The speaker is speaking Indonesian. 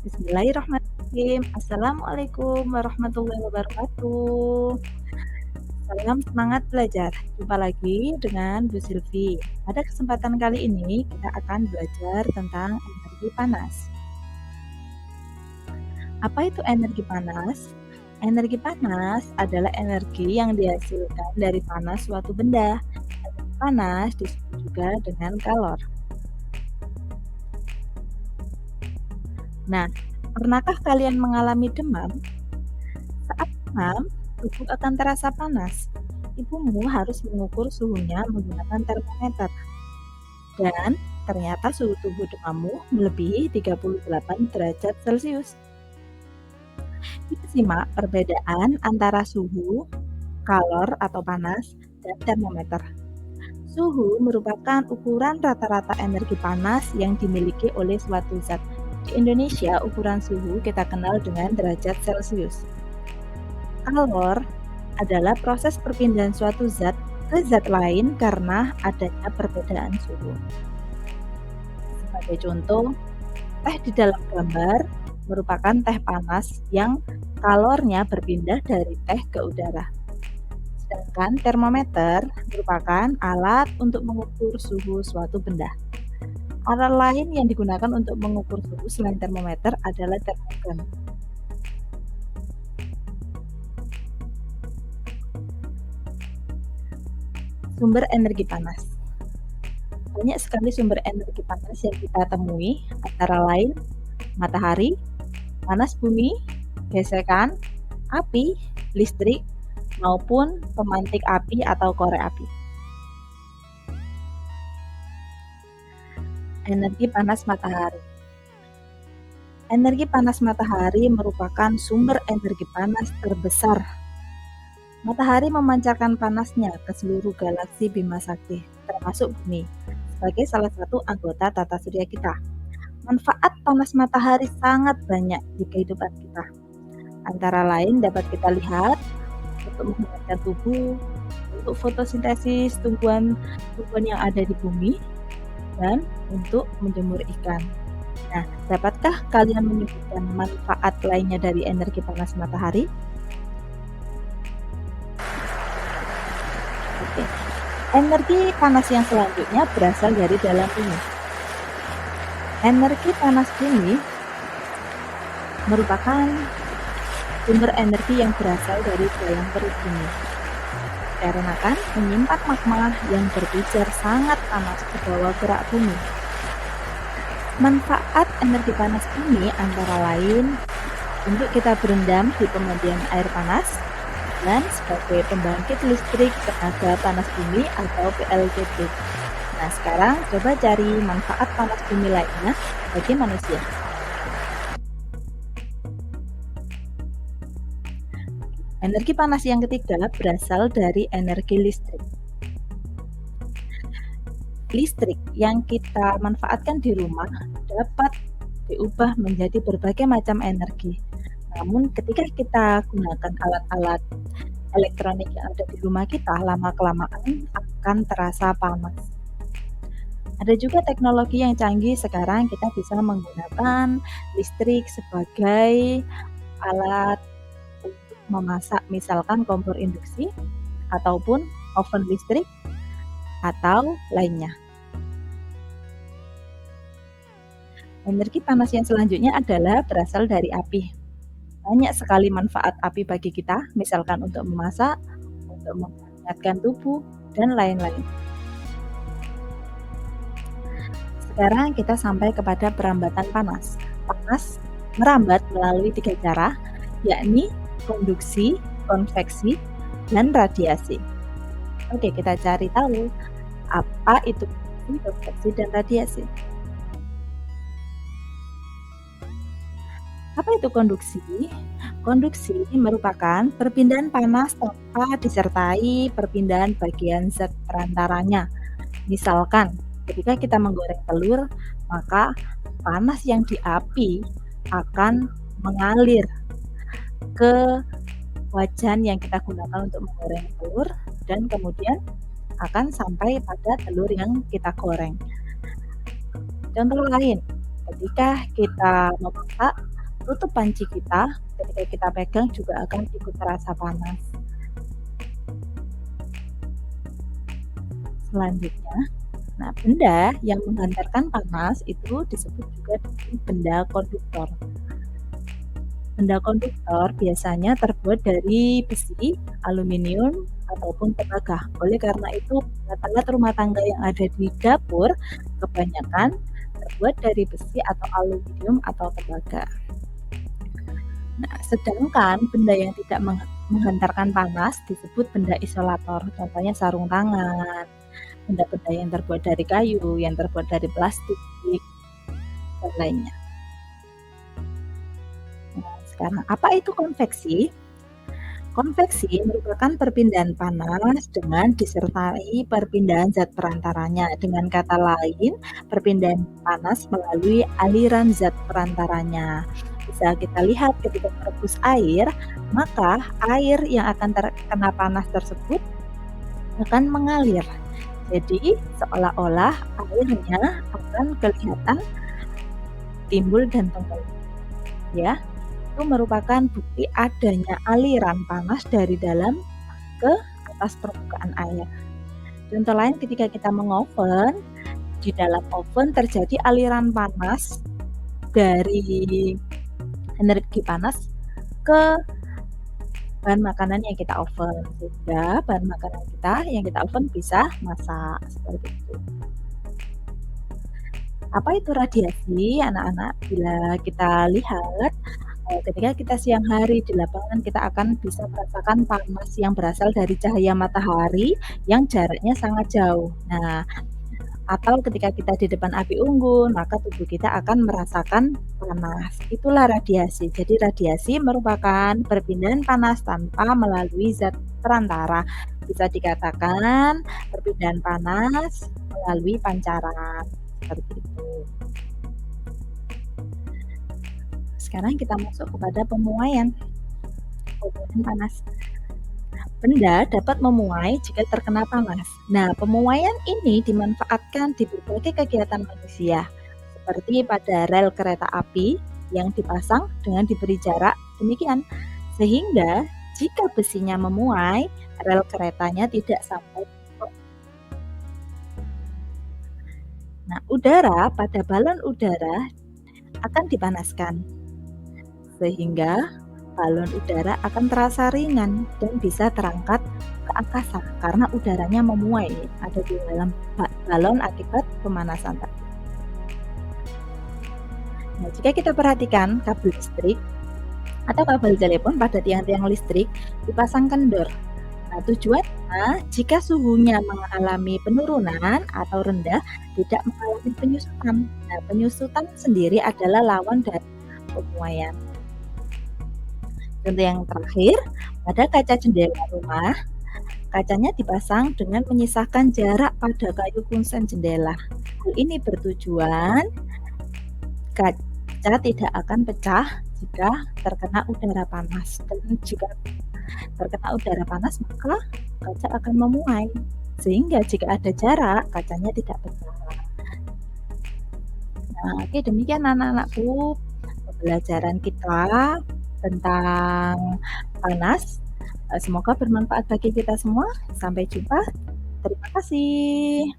Bismillahirrahmanirrahim. Assalamualaikum warahmatullahi wabarakatuh. Salam semangat belajar. Jumpa lagi dengan Bu Silvi. Pada kesempatan kali ini kita akan belajar tentang energi panas. Apa itu energi panas? Energi panas adalah energi yang dihasilkan dari panas suatu benda. Energi panas disebut juga dengan kalor. Nah, pernahkah kalian mengalami demam? Saat demam, tubuh akan terasa panas. Ibumu harus mengukur suhunya menggunakan termometer. Dan ternyata suhu tubuh demammu melebihi 38 derajat Celcius. Kita simak perbedaan antara suhu, kalor atau panas, dan termometer. Suhu merupakan ukuran rata-rata energi panas yang dimiliki oleh suatu zat. Di Indonesia, ukuran suhu kita kenal dengan derajat Celcius. Kalor adalah proses perpindahan suatu zat ke zat lain karena adanya perbedaan suhu. Sebagai contoh, teh di dalam gambar merupakan teh panas yang kalornya berpindah dari teh ke udara. Sedangkan termometer merupakan alat untuk mengukur suhu suatu benda. Alat lain yang digunakan untuk mengukur suhu selain termometer adalah termogan. Sumber energi panas. Banyak sekali sumber energi panas yang kita temui, antara lain matahari, panas bumi, gesekan, api, listrik, maupun pemantik api atau korek api. Energi panas matahari. Energi panas matahari merupakan sumber energi panas terbesar. Matahari memancarkan panasnya ke seluruh galaksi Bima Sakti, termasuk bumi, sebagai salah satu anggota tata surya kita. Manfaat panas matahari sangat banyak di kehidupan kita. Antara lain dapat kita lihat untuk menghangatkan tubuh, untuk fotosintesis tumbuhan yang ada di bumi, dan untuk menjemur ikan. Nah, dapatkah kalian menyebutkan manfaat lainnya dari energi panas matahari? Oke. Energi panas yang selanjutnya berasal dari dalam bumi. Energi panas bumi merupakan sumber energi yang berasal dari dalam perut bumi. Dikarenakan menyimpan magma yang berpijar sangat panas ke bawah gerak bumi. Manfaat energi panas bumi antara lain untuk kita berendam di pemandian air panas dan sebagai pembangkit listrik tenaga panas bumi atau PLTB. Nah, sekarang coba cari manfaat panas bumi lainnya bagi manusia. Energi panas yang ketiga berasal dari energi listrik. Listrik yang kita manfaatkan di rumah dapat diubah menjadi berbagai macam energi. Namun ketika kita gunakan alat-alat elektronik yang ada di rumah kita, lama-kelamaan akan terasa panas. Ada juga teknologi yang canggih sekarang, kita bisa menggunakan listrik sebagai alat untuk memasak, misalkan kompor induksi ataupun oven listrik atau lainnya. Energi panas yang selanjutnya adalah berasal dari api. Banyak sekali manfaat api bagi kita, misalkan untuk memasak, untuk menghangatkan tubuh, dan lain-lain. Sekarang kita sampai kepada perambatan panas. Panas merambat melalui 3 cara, yakni konduksi, konveksi, dan radiasi. Oke, kita cari tahu apa itu konveksi dan radiasi. Apa itu konduksi? Konduksi merupakan perpindahan panas tanpa disertai perpindahan bagian zat perantaranya. Misalkan, ketika kita menggoreng telur, maka panas yang di api akan mengalir ke wajan yang kita gunakan untuk menggoreng telur dan kemudian akan sampai pada telur yang kita goreng. Contoh lain, ketika kita memasak, tutup panci kita ketika kita pegang juga akan ikut terasa panas. Selanjutnya, nah benda yang menghantarkan panas itu disebut juga dengan benda konduktor. Benda konduktor biasanya terbuat dari besi, aluminium, ataupun tembaga. Oleh karena itu, alat-alat rumah tangga yang ada di dapur kebanyakan terbuat dari besi atau aluminium atau tembaga. Nah, sedangkan benda yang tidak menghantarkan panas disebut benda isolator. Contohnya sarung tangan, benda-benda yang terbuat dari kayu, yang terbuat dari plastik, dan lainnya. Nah, sekarang apa itu konveksi? Konveksi merupakan perpindahan panas dengan disertai perpindahan zat perantaranya. Dengan kata lain, perpindahan panas melalui aliran zat perantaranya. Bisa kita lihat ketika merebus air, maka air yang akan terkena panas tersebut akan mengalir. Jadi, seolah-olah airnya akan kelihatan timbul dan tenggelam. Ya, itu merupakan bukti adanya aliran panas dari dalam ke atas permukaan air. Contoh lain ketika kita mengoven, di dalam oven terjadi aliran panas dari energi panas ke bahan makanan yang kita oven, sehingga bahan makanan kita yang kita oven bisa masak seperti itu. Apa itu radiasi, anak-anak? Bila kita lihat ketika kita siang hari di lapangan, kita akan bisa merasakan panas yang berasal dari cahaya matahari yang jaraknya sangat jauh. Nah, atau ketika kita di depan api unggun, maka tubuh kita akan merasakan panas. Itulah radiasi. Jadi radiasi merupakan perpindahan panas tanpa melalui zat perantara. Bisa dikatakan perpindahan panas melalui pancaran. Seperti itu. Sekarang kita masuk kepada pemuaian. Pemuaian panas. Benda dapat memuai jika terkena panas. Nah, pemuaian ini dimanfaatkan di berbagai kegiatan manusia, seperti pada rel kereta api yang dipasang dengan diberi jarak demikian, sehingga jika besinya memuai, rel keretanya tidak sampai. Nah, udara pada balon udara akan dipanaskan, sehingga balon udara akan terasa ringan dan bisa terangkat ke angkasa karena udaranya memuai ada di dalam balon akibat pemanasan tadi. Nah, jika kita perhatikan kabel listrik atau kabel telepon pada tiang-tiang listrik dipasang kendor. Nah, tujuannya jika suhunya mengalami penurunan atau rendah tidak mengalami penyusutan. Nah, penyusutan sendiri adalah lawan dari pemuaian. Contoh yang terakhir, pada kaca jendela rumah, kacanya dipasang dengan menyisakan jarak pada kayu kuncen jendela. Hal ini bertujuan kaca tidak akan pecah jika terkena udara panas. Dan jika terkena udara panas, maka kaca akan memuai. Sehingga jika ada jarak, kacanya tidak pecah. Nah, oke, demikian anak-anakku pembelajaran kita tentang panas. Semoga bermanfaat bagi kita semua. Sampai jumpa. Terima kasih.